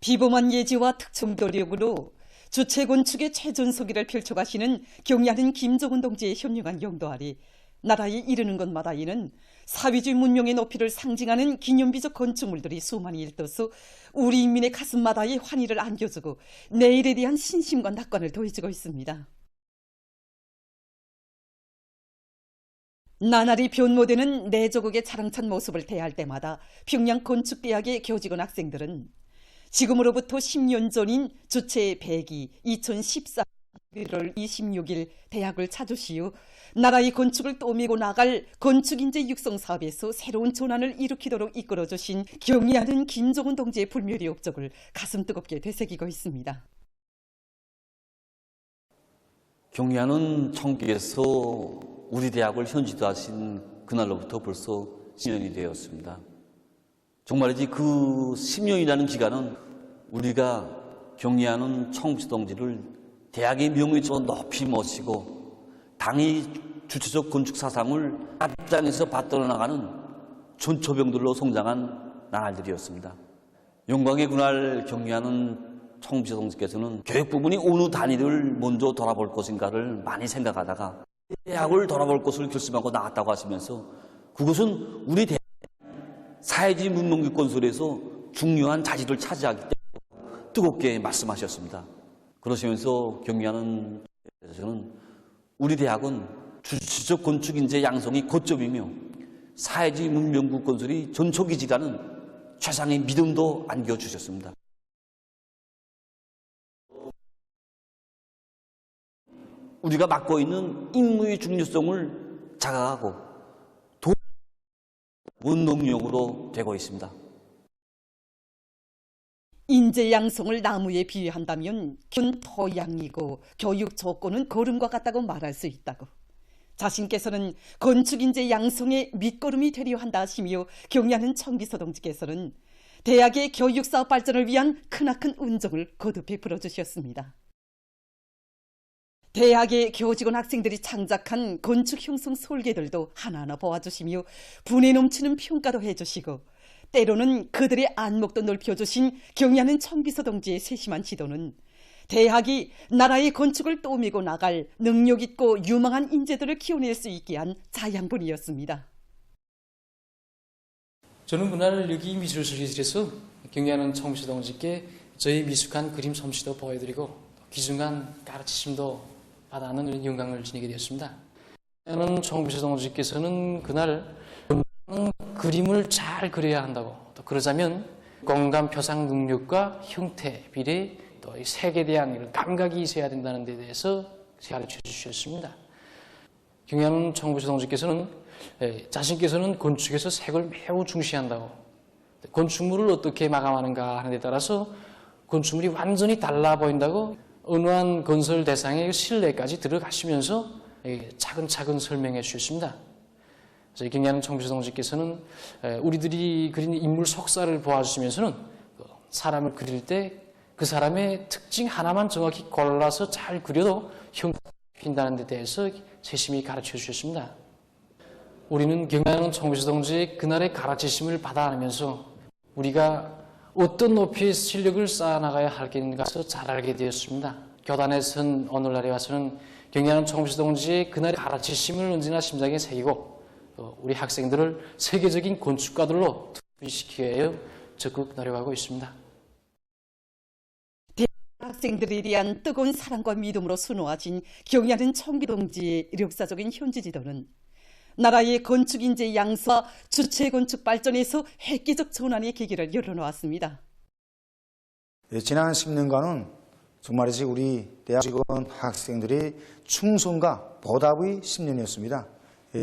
비범한 예지와 특정 노력으로 주체 건축의 최전소기를 펼쳐가시는 경의하는 김정은 동지의 현명한 용도 아래 나라에 이르는 곳마다 이는 사회주의 문명의 높이를 상징하는 기념비적 건축물들이 수많이 일떠서 우리 인민의 가슴마다의 환희를 안겨주고 내일에 대한 신심과 낙관을 더해주고 있습니다. 나날이 변모되는 내조국의 자랑찬 모습을 대할 때마다 평양 건축대학의 교직원 학생들은 지금으로부터 10년 전인 주체 100기 2014년 1월 26일 대학을 찾으시어 나라의 건축을 떠밀고 나갈 건축인재 육성 사업에서 새로운 전환을 일으키도록 이끌어주신 경의하는 김정은 동지의 불멸의 업적을 가슴 뜨겁게 되새기고 있습니다. 경의하는 총기께서 우리 대학을 현지화하신 그날로부터 벌써 10년이 되었습니다. 정말이지 그 10년이라는 기간은 우리가 경의하는 총지 동지를 대학의 명예처럼 높이 모시고 당의 주체적 건축 사상을 앞장에서 받들어 나가는 전초병들로 성장한 나날들이었습니다. 영광의 그날 경의하는 총지 동지께서는 교육 부분이 어느 단위를 먼저 돌아볼 것인가를 많이 생각하다가 대학을 돌아볼 것을 결심하고 나왔다고 하시면서 그것은 우리 대학 사회주의 문명국 건설에서 중요한 자질을 차지하기 때문에 뜨겁게 말씀하셨습니다. 그러시면서 경의하는 저는 우리 대학은 주체적 건축 인재 양성이 고점이며 사회주의 문명국 건설이 전초기지라는 최상의 믿음도 안겨주셨습니다. 우리가 맡고 있는 임무의 중요성을 자각하고 원동력으로 되고 있습니다. 인재 양성을 나무에 비유한다면 토양이고 교육 조건은 걸음과 같다고 말할 수 있다고. 자신께서는 건축 인재 양성의 밑거름이 되려 한다 하시며 경의하는 청기서 동지께서는 대학의 교육사업 발전을 위한 크나큰 운정을 거듭 베풀어 주셨습니다. 대학의 교직원 학생들이 창작한 건축 형성 설계들도 하나하나 보아주시며 분에 넘치는 평가도 해주시고 때로는 그들의 안목도 넓혀주신 경의하는 청기서 동지의 세심한 지도는 대학이 나라의 건축을 떠밀고 나갈 능력 있고 유망한 인재들을 키워낼 수 있게 한 자양분이었습니다. 저는 그날 여기 미술설계실에서 경의하는 청기서 동지께 저희 미숙한 그림 솜씨도 보여드리고 귀중한 가르치심도 받아하는 영광을 지니게 되었습니다. 경의하는 청기서 동지께서는 그날 그림을 잘 그려야 한다고, 또 그러자면 공간 표상 능력과 형태, 비례, 또 색에 대한 이런 감각이 있어야 된다는 데 대해서 가르쳐 주셨습니다. 경의하는 청기서 동지께서는 자신께서는 건축에서 색을 매우 중시한다고, 건축물을 어떻게 마감하는가 하는 데 따라서 건축물이 완전히 달라 보인다고 은화한 건설 대상의 실내까지 들어가시면서 차근차근 설명해 주셨습니다. 그래서 경의하는 청기서 동지께서는 우리들이 그린 인물 속사를 보아주시면서는 사람을 그릴 때 그 사람의 특징 하나만 정확히 골라서 잘 그려도 형태가 핀다는 데 대해서 세심히 가르쳐 주셨습니다. 우리는 경의하는 청기서 동지의 그날의 가르치심을 받아가면서 우리가 어떤 높이의 실력을 쌓아나가야 할겠는가서 잘 알게 되었습니다. 교단에 선 오늘날에 와서는 경의하는 청기서 동지의 그날의 가르치심을 언제나 심장에 새기고 우리 학생들을 세계적인 건축가들로 투입시키기 위해 적극 노력하고 있습니다. 학생들에 대한 뜨거운 사랑과 믿음으로 수놓아진 경의하는 청기 동지의 역사적인 현지 지도는 나라의 건축 인재 양성과 주체 건축 발전에서 획기적 전환의 계기를 열어놓았습니다. 지난 10년간은 정말이지 우리 대학 직원 학생들의 충성과 보답의 10년이었습니다.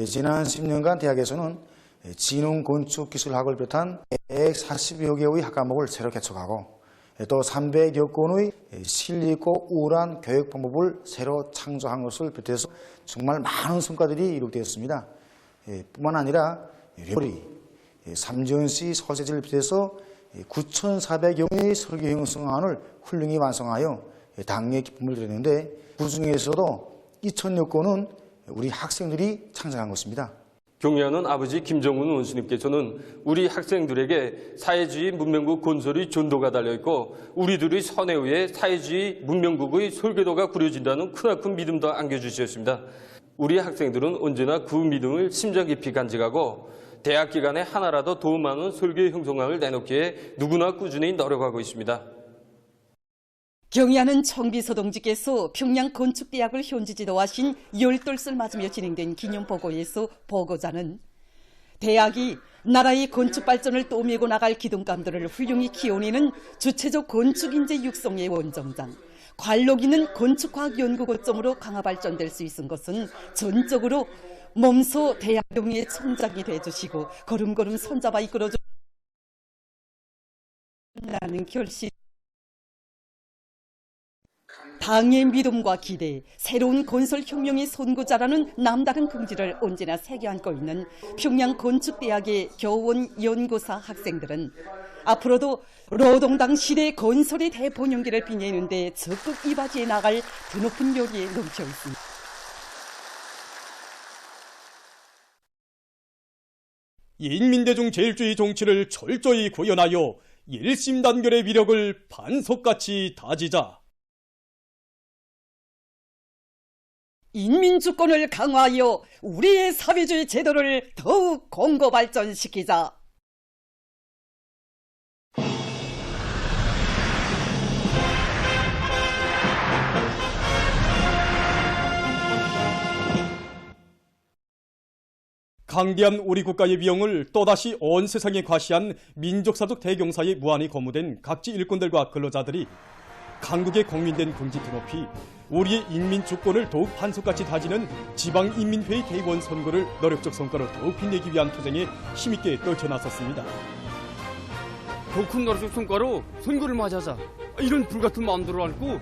지난 10년간 대학에서는 진흥건축기술학을 비롯한 140여 개의 학과목을 새로 개척하고 또 300여 건의 실리 있고 우월한 교육 방법을 새로 창조한 것을 비롯해서 정말 많은 성과들이 이룩되었습니다. 뿐만 아니라 요리, 삼전시 설세지를 비롯해서 9,400여 개의 설계 형성안을 훌륭히 완성하여 당의 기쁨을 드렸는데 그 중에서도 2,000여 건은 우리 학생들이 창작한 것입니다. 경애하는 아버지 김정은 원수님께서는 우리 학생들에게 사회주의 문명국 건설의 전도가 달려있고 우리들의 선에 의해 사회주의 문명국의 설계도가 그려진다는 크나큰 믿음도 안겨주셨습니다. 우리 학생들은 언제나 그 믿음을 심장 깊이 간직하고 대학 기간에 하나라도 더 많은 설계 형성안을 내놓기에 누구나 꾸준히 노력하고 있습니다. 경의하는 청비서 동지께서 평양 건축대학을 현지 지도하신 12살 맞으며 진행된 기념보고에서 보고자는 대학이 나라의 건축 발전을 떠밀고 나갈 기둥감들을 훌륭히 키워내는 주체적 건축인재 육성의 원정장, 관록 있는 건축과학 연구거점으로 강화 발전될 수 있은 것은 전적으로 몸소 대학동의 청장이 돼주시고 걸음걸음 손잡아 이끌어줘 나는 결심. 당의 믿음과 기대, 새로운 건설혁명의 선구자라는 남다른 긍지를 언제나 새겨 안고 있는 평양 건축대학의 교원 연구사 학생들은 앞으로도 노동당 시대 건설의 대본연기를 빛내는 데 적극 이바지해 나갈 드높은 요리에 넘쳐 있습니다. 인민대중 제일주의 정치를 철저히 구현하여 일심단결의 위력을 반석같이 다지자. 인민주권을 강화하여 우리의 사회주의 제도를 더욱 공고 발전시키자. 강대한 우리 국가의 위용을 또다시 온 세상에 과시한 민족사적 대경사에 무한히 거무된 각지 일꾼들과 근로자들이 강국의 공민된 긍지 드높이 우리의 인민주권을 더욱 반석같이 다지는 지방인민회의 대의원 선거를 노력적 성과로 더욱 빛내기 위한 투쟁에 힘있게 떨쳐나섰습니다. 더 큰 노력적 성과로 선거를 맞이하자. 이런 불같은 마음들을 안고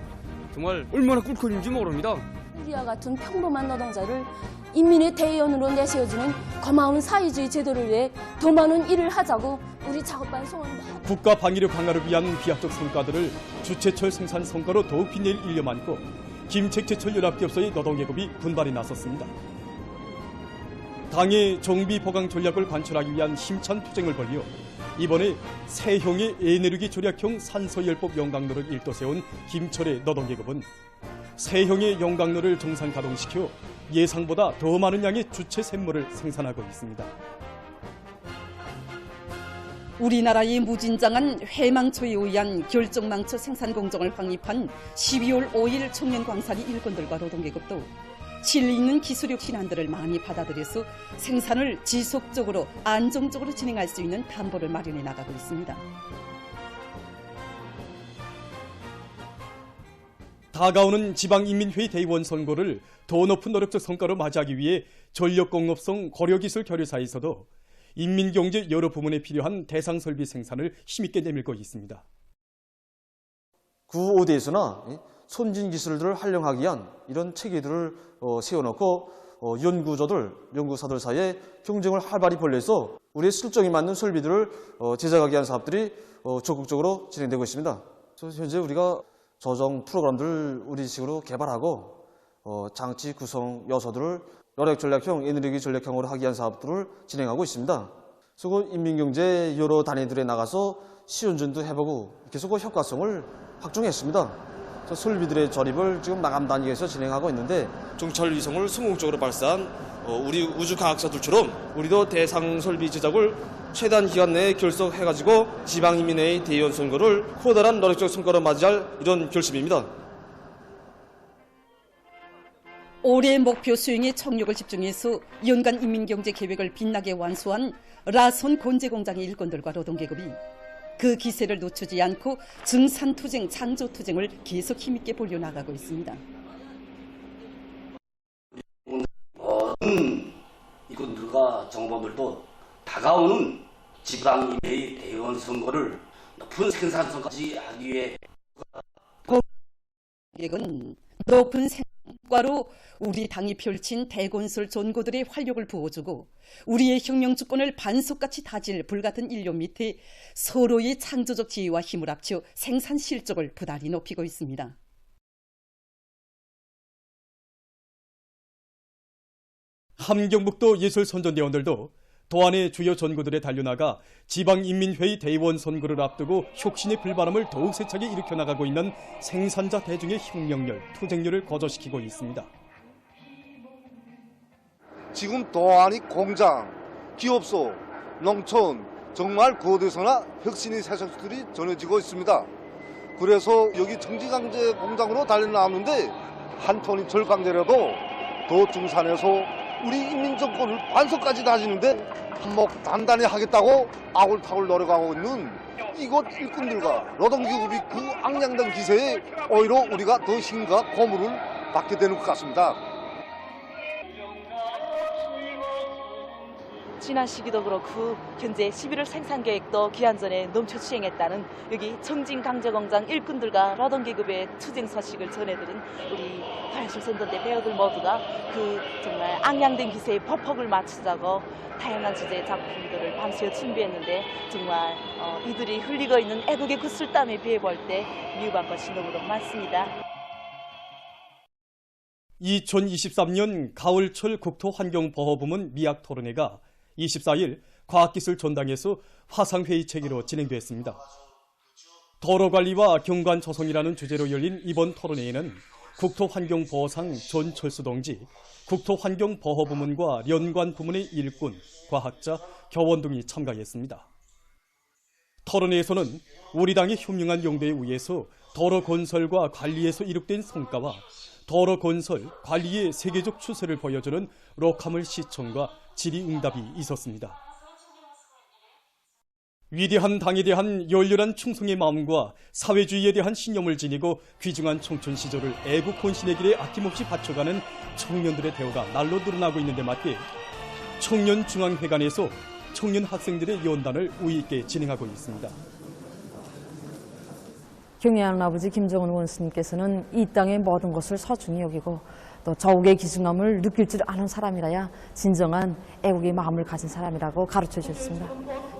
정말 얼마나 꿀꿀인지 모릅니다. 우리와 같은 평범한 노동자를 인민의 대의원으로 내세워주는 고마운 사회주의 제도를 위해 더 많은 일을 하자고 우리 작업반 소원입니다. 국가 방위력 강화를 위한 비약적 성과들을 주체철 생산 성과로 더욱 빛낼 일념 안고 김책제철 연합기업소의 노동계급이 분발에 나섰습니다. 당의 정비 보강 전략을 관철하기 위한 힘찬 투쟁을 벌여 이번에 새형의 에너지 절약형 산소열법 용광로를 일도세운 김철의 노동계급은 새형의 용광로를 정상 가동시켜 예상보다 더 많은 양의 주체 샘물을 생산하고 있습니다. 우리나라의 무진장한 회망초에 의한 결정망초 생산 공정을 확립한 12월 5일 청년광산이 일꾼들과 노동계급도 진리 있는 기술력 신안들을 많이 받아들여서 생산을 지속적으로 안정적으로 진행할 수 있는 담보를 마련해 나가고 있습니다. 다가오는 지방인민회의 대의원 선거를 더 높은 노력적 성과로 맞이하기 위해 전력공업성 고려기술 교류사에서도 인민경제 여러 부문에 필요한 대상 설비 생산을 힘있게 내밀고 있습니다. 구 5대에서나 선진 기술들을 활용하기 위한 이런 체계들을 세워놓고 연구사들 사이에 경쟁을 활발히 벌여서 우리의 실적에 맞는 설비들을 제작하기 위한 사업들이 적극적으로 진행되고 있습니다. 현재 우리가 조정 프로그램들을 우리식으로 개발하고 장치 구성 요소들을 노력 전략형, 에너지 전략형으로 하기 위한 사업들을 진행하고 있습니다. 그래서 인민경제 여러 단위들에 나가서 시연전도 해보고 계속 효과성을 확정했습니다. 설비들의 조립을 지금 마감 단계에서 진행하고 있는데 정찰 위성을 성공적으로 발사한 우리 우주과학사들처럼 우리도 대상 설비 제작을 최단 기간 내에 결석해가지고 지방인민회의 대의원 선거를 커다란 노력적 성과로 맞이할 이런 결심입니다. 올해 목표 수행에 총력을 집중해서 연간 인민경제 계획을 빛나게 완수한 라손 건재공장의 일꾼들과 노동계급이 그 기세를 놓치지 않고 증산투쟁, 창조투쟁을 계속 힘있게 벌여나가고 있습니다. 이분들과 정보들도 다가오는 지방인회의 대의원 선거를 높은 생산성까지 하기 위해 계획은 높은 성과로 우리 당이 펼친 대건설 전고들의 활력을 부어주고 우리의 혁명주권을 반석같이 다질 불같은 일념 밑에 서로의 창조적 지혜와 힘을 합쳐 생산 실적을 부단히 높이고 있습니다. 함경북도 예술선전대원들도 도안의 주요 전구들에 달려나가 지방인민회의 대의원 선거를 앞두고 혁신의 불바람을 더욱 세차게 일으켜 나가고 있는 생산자 대중의 혁명열, 투쟁열을 거저시키고 있습니다. 지금 도안이 공장, 기업소, 농촌 정말 곳에서나 혁신의 새소식들이 전해지고 있습니다. 그래서 여기 청지강제 공장으로 달려나왔는데 한 톤이 절강되려도 더 중산에서 우리 인민정권을 반석까지 다지는데 한몫 단단히 하겠다고 아울타울 노력하고 있는 이곳 일꾼들과 노동기업이 그 악량된 기세에 오히려 우리가 더 힘과 고물을 받게 되는 것 같습니다. 지난 시기도 그렇고 현재 11월 생산계획도 기한 전에 넘쳐 추행했다는 여기 청진강제공장 일꾼들과 노동계급의 투쟁 소식을 전해드린 우리 화해술선전대 배우들 모두가 그 정말 악량된 기세에 보폭을 맞추자고 다양한 주제의 작품들을 밤새 준비했는데 정말 이들이 흘리고 있는 애국의 그 술땀에 비해볼 때 미흡한 것이 너무도 많습니다. 2023년 가을철 국토환경보호부문 미학토론회가 24일 과학기술전당에서 화상회의 체계로 진행됐습니다. 도로관리와 경관조성이라는 주제로 열린 이번 토론회에는 국토환경보호상 존철수 동지, 국토환경보호부문과 연관부문의 일꾼, 과학자, 교원 등이 참가했습니다. 토론회에서는 우리 당의 현명한 용도에 의해서 도로 건설과 관리에서 이룩된 성과와 도로 건설, 관리의 세계적 추세를 보여주는 로카물 시청과 질의응답이 있었습니다. 위대한 당에 대한 열렬한 충성의 마음과 사회주의에 대한 신념을 지니고 귀중한 청춘 시절을 애국 헌신의 길에 아낌없이 바쳐가는 청년들의 대우가 날로 늘어나고 있는 데 맞게 청년중앙회관에서 청년 학생들의 연단을 우위 있게 진행하고 있습니다. 경애하는 아버지 김정은 원수님께서는 이 땅의 모든 것을 소중히 여기고 또 저국의 기중함을 느낄 줄 아는 사람이라야 진정한 애국의 마음을 가진 사람이라고 가르쳐 주셨습니다.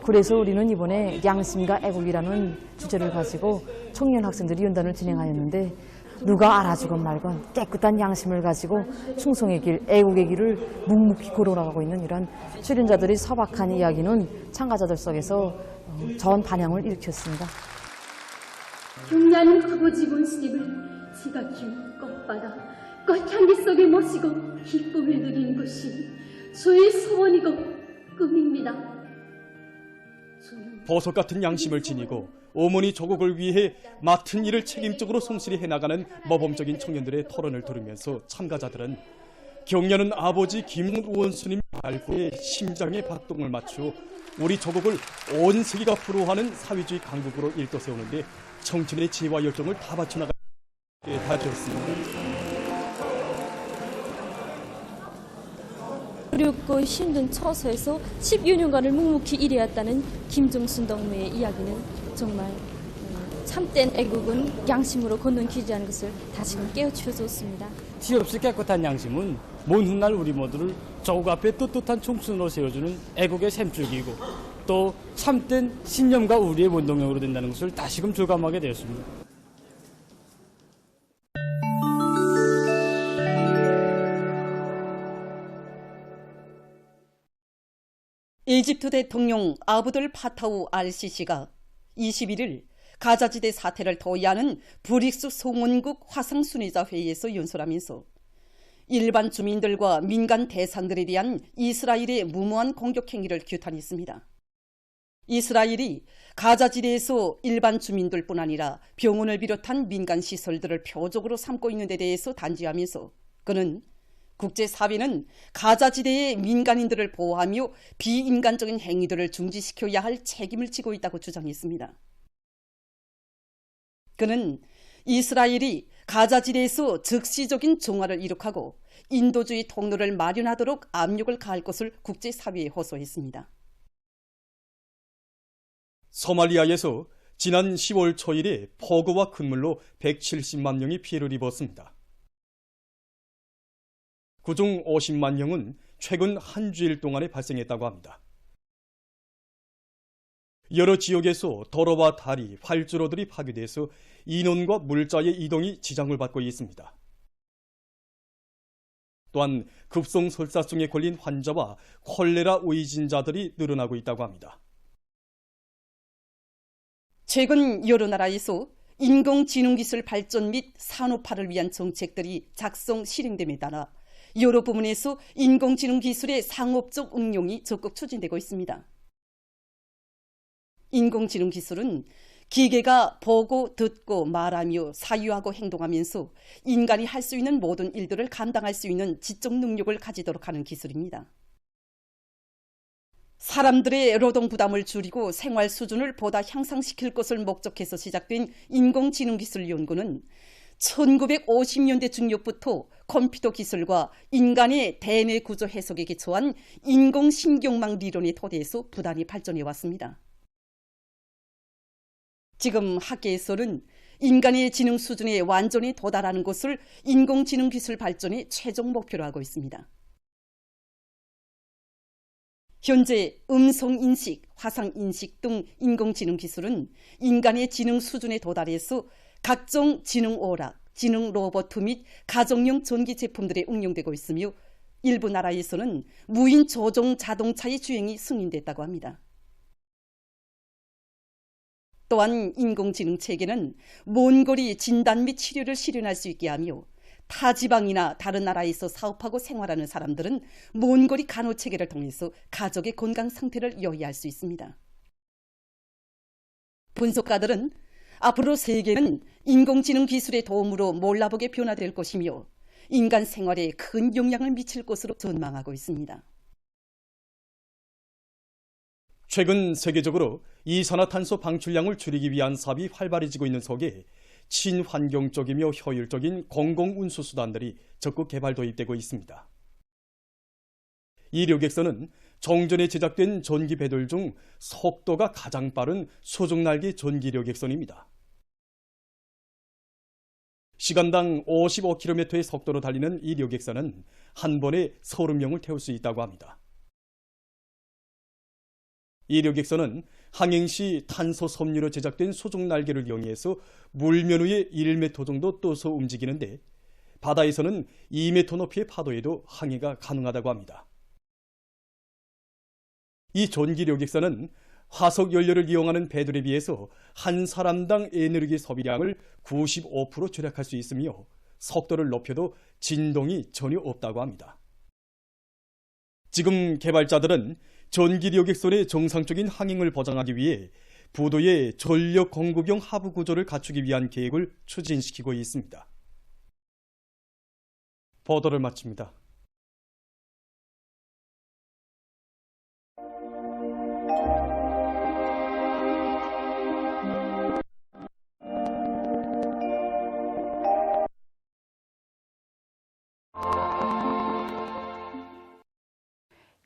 그래서 우리는 이번에 양심과 애국이라는 주제를 가지고 청년 학생들이 연단을 진행하였는데 누가 알아주건 말건 깨끗한 양심을 가지고 충성의 길, 애국의 길을 묵묵히 걸어나가고 있는 이런 출연자들이 소박한 이야기는 참가자들 속에서 전 반향을 일으켰습니다. 경례하는 아버지 원수님을 제가 키운 꽃바다, 꽃향기 속에 모시고 기쁨을 누리는 것이 저의 소원이고 꿈입니다. 보석 같은 양심을 지니고 어머니 조국을 위해 맡은 일을 책임적으로 성실히 해나가는 모범적인 청년들의 토론을 들으면서 참가자들은 경례하는 아버지 김정은 원수님 발구에 심장에 박동을 맞추어 우리 조국을 온 세계가 부러워하는 사회주의 강국으로 일떠세우는데 청춘의 지혜와 열정을 다 바쳐나가게 다졌습니다. 어렵고 힘든 처소에서 10여 년간을 묵묵히 일해왔다는 김종순 동무의 이야기는 정말 참된 애국은 양심으로 걷는 길이라는 것을 다시금 깨우쳐줬습니다. 티 없이 깨끗한 양심은 먼 훗날 우리 모두를 조국 앞에 떳떳한 청춘으로 세워주는 애국의 샘줄기이고 또 참된 신념과 우리의 원동력으로 된다는 것을 다시금 절감하게 되었습니다. 이집트 대통령 아브돌 파타우 알시시가 21일 가자지대 사태를 도의하는 브릭스 송원국 화상순회자 회의에서 연설하면서 일반 주민들과 민간 대상들에 대한 이스라엘의 무모한 공격 행위를 규탄했습니다. 이스라엘이 가자지대에서 일반 주민들뿐 아니라 병원을 비롯한 민간 시설들을 표적으로 삼고 있는 데 대해서 단죄하면서 그는 국제사회는 가자지대의 민간인들을 보호하며 비인간적인 행위들을 중지시켜야 할 책임을 지고 있다고 주장했습니다. 그는 이스라엘이 가자지대에서 즉시적인 정화를 이룩하고 인도주의 통로를 마련하도록 압력을 가할 것을 국제사회에 호소했습니다. 소말리아에서 지난 10월 초일에 폭우와 큰물로 170만 명이 피해를 입었습니다. 그중 50만 명은 최근 한 주일 동안에 발생했다고 합니다. 여러 지역에서 도로와 다리, 활주로들이 파괴돼서 인원과 물자의 이동이 지장을 받고 있습니다. 또한 급성설사증에 걸린 환자와 콜레라 의진자들이 늘어나고 있다고 합니다. 최근 여러 나라에서 인공지능기술 발전 및 산업화를 위한 정책들이 작성 실행됨에 따라 여러 부문에서 인공지능 기술의 상업적 응용이 적극 추진되고 있습니다. 인공지능 기술은 기계가 보고 듣고 말하며 사유하고 행동하면서 인간이 할 수 있는 모든 일들을 감당할 수 있는 지적 능력을 가지도록 하는 기술입니다. 사람들의 노동 부담을 줄이고 생활 수준을 보다 향상시킬 것을 목적해서 시작된 인공지능 기술 연구는 1950년대 중엽부터 컴퓨터 기술과 인간의 대뇌 구조 해석에 기초한 인공신경망 리론의 토대에서 부단히 발전해 왔습니다. 지금 학계에서는 인간의 지능 수준에 완전히 도달하는 것을 인공지능 기술 발전의 최종 목표로 하고 있습니다. 현재 음성인식, 화상인식 등 인공지능 기술은 인간의 지능 수준에 도달해서 각종 지능 오락, 지능 로봇 및 가정용 전기 제품들에 응용되고 있으며 일부 나라에서는 무인 조종 자동차의 주행이 승인됐다고 합니다. 또한 인공지능 체계는 먼 거리 진단 및 치료를 실현할 수 있게 하며 타 지방이나 다른 나라에서 사업하고 생활하는 사람들은 먼 거리 간호 체계를 통해서 가족의 건강 상태를 요의할 수 있습니다. 분석가들은 앞으로 세계는 인공지능 기술의 도움으로 몰라보게 변화될 것이며 인간 생활에 큰 영향을 미칠 것으로 전망하고 있습니다. 최근 세계적으로 이산화탄소 방출량을 줄이기 위한 사업이 활발해지고 있는 속에 친환경적이며 효율적인 공공운수 수단들이 적극 개발 도입되고 있습니다. 이 료객선은 종전에 제작된 전기 배들 중 속도가 가장 빠른 소중날개 전기 료객선입니다. 시간당 55km의 속도로 달리는 이 료객선은 한 번에 30명을 태울 수 있다고 합니다. 이 료객선은 항행 시 탄소 섬유로 제작된 소중 날개를 이용해서 물면 위에 1m 정도 떠서 움직이는데 바다에서는 2m 높이의 파도에도 항해가 가능하다고 합니다. 이 전기 료객선은 화석 연료를 이용하는 배들에 비해서 한 사람당 에너지 소비량을 95% 절약할 수 있으며 속도를 높여도 진동이 전혀 없다고 합니다. 지금 개발자들은 전기 료객선의 정상적인 항행을 보장하기 위해 부도의 전력 공급용 하부 구조를 갖추기 위한 계획을 추진시키고 있습니다. 보도를 마칩니다.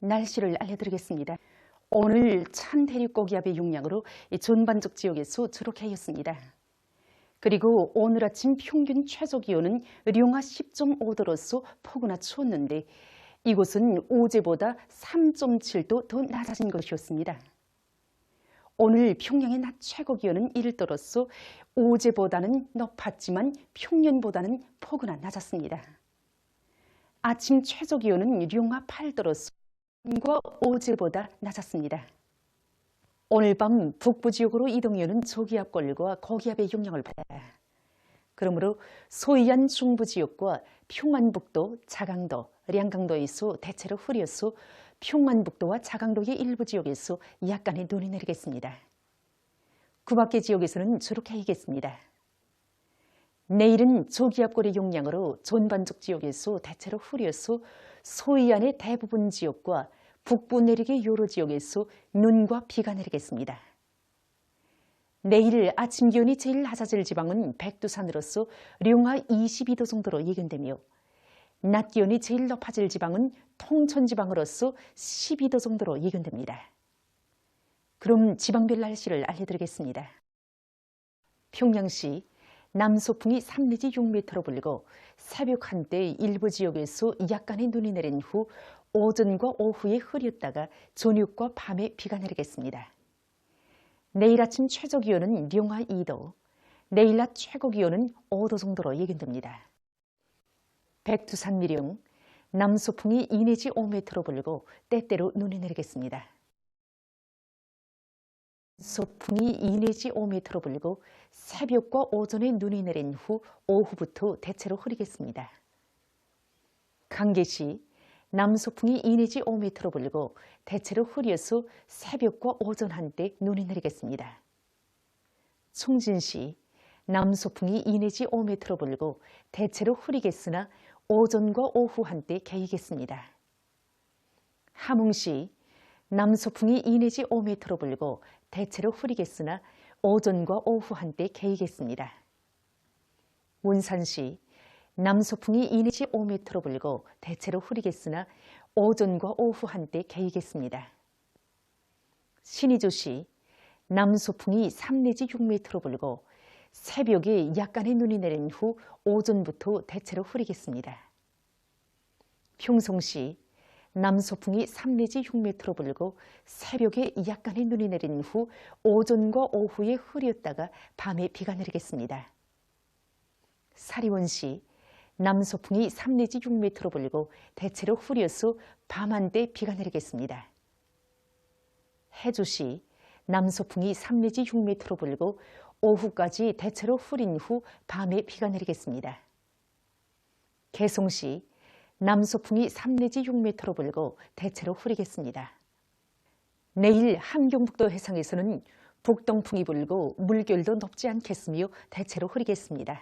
날씨를 알려드리겠습니다. 오늘 찬 대륙고기압의 영향으로 전반적 지역에서 초록해였습니다. 그리고 오늘 아침 평균 최저기온은 룡화 10.5도로서 포근하 추웠는데 이곳은 어제보다 3.7도 더 낮아진 것이었습니다. 오늘 평양의 낮 최고기온은 1도로서 어제보다는 높았지만 평년보다는 포근하 낮았습니다. 아침 최저기온은 룡화 8도로서 과 어제보다 낮았습니다. 오늘 밤 북부 지역으로 이동해오는 저기압골과 고기압의 영향을 받아 그러므로 소이안 중부 지역과 평안북도, 자강도, 량강도에서 대체로 흐려서 평안북도와 자강도의 일부 지역에서 약간의 눈이 내리겠습니다. 그 밖의 지역에서는 주로 개이겠습니다. 내일은 저기압골의 영향으로 전반적 지역에서 대체로 흐려서 소이안의 대부분 지역과 북부 내륙의 여러 지역에서 눈과 비가 내리겠습니다. 내일 아침 기온이 제일 낮아질 지방은 백두산으로서 룡화 22도 정도로 예견되며 낮 기온이 제일 높아질 지방은 통천 지방으로서 12도 정도로 예견됩니다. 그럼 지방별 날씨를 알려드리겠습니다. 평양시 남서풍이 3 내지 6m로 불고 새벽 한때 일부 지역에서 약간의 눈이 내린 후 오전과 오후에 흐렸다가 저녁과 밤에 비가 내리겠습니다. 내일 아침 최저기온은 룡화 2도, 내일 낮 최고기온은 5도 정도로 예견됩니다. 백두산 미령, 남소풍이 2 내지 5m로 불고 때때로 눈이 내리겠습니다. 소풍이 2 내지 5m로 불고 새벽과 오전에 눈이 내린 후 오후부터 대체로 흐리겠습니다. 강계시 남소풍이 2 내지 5m로 불고 대체로 흐려서 새벽과 오전 한때 눈이 내리겠습니다. 충진시 남소풍이 2 내지 5m로 불고 대체로 흐리겠으나 오전과 오후 한때 개이겠습니다. 함흥시 남소풍이 2 내지 5m로 불고 대체로 흐리겠으나 오전과 오후 한때 개이겠습니다. 문산시 남소풍이 2 내지 5m로 불고 대체로 흐리겠으나 오전과 오후 한때 개이겠습니다. 신의주시 남소풍이 3 내지 6m로 불고 새벽에 약간의 눈이 내린 후 오전부터 대체로 흐리겠습니다. 평송시 남소풍이 3 내지 6m로 불고 새벽에 약간의 눈이 내린 후 오전과 오후에 흐렸다가 밤에 비가 내리겠습니다. 사리원시 남소풍이 3 내지 6m로 불고 대체로 흐려서 밤 한때 비가 내리겠습니다. 해주시 남소풍이 3 내지 6m로 불고 오후까지 대체로 흐린 후 밤에 비가 내리겠습니다. 개송시 남소풍이 3 내지 6m로 불고 대체로 흐리겠습니다. 내일 함경북도 해상에서는 북동풍이 불고 물결도 높지 않겠으며 대체로 흐리겠습니다.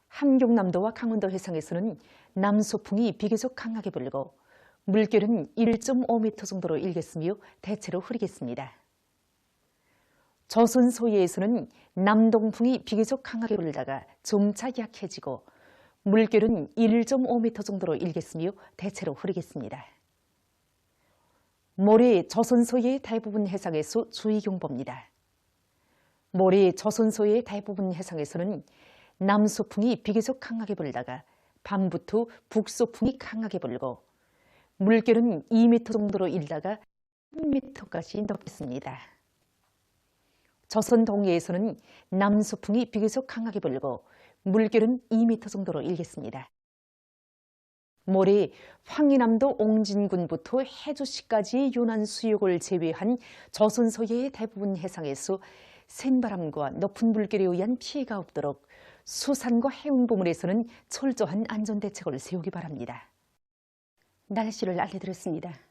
함경남도와 강원도 해상에서는 남소풍이 비교적 강하게 불고 물결은 1.5m 정도로 일겠으며 대체로 흐리겠습니다. 조선 소해에서는 남동풍이 비교적 강하게 불다가 점차 약해지고 물결은 1.5m 정도로 일겠으며 대체로 흐리겠습니다. 모레 조선 소해의 대부분 해상에서 주의경보입니다. 모레 조선 소해의 대부분 해상에서는 남소풍이 비교적 강하게 불다가 밤부터 북소풍이 강하게 불고 물결은 2m 정도로 일다가 3m까지 높겠습니다. 조선 동해에서는 남소풍이 비교적 강하게 불고 물결은 2m 정도로 일겠습니다. 모레 황해남도 옹진군부터 해주시까지의 요난 수역을 제외한 조선 서해의 대부분 해상에서 센바람과 높은 물결에 의한 피해가 없도록 수산과 해운 부문에서는 철저한 안전대책을 세우기 바랍니다. 날씨를 알려드렸습니다.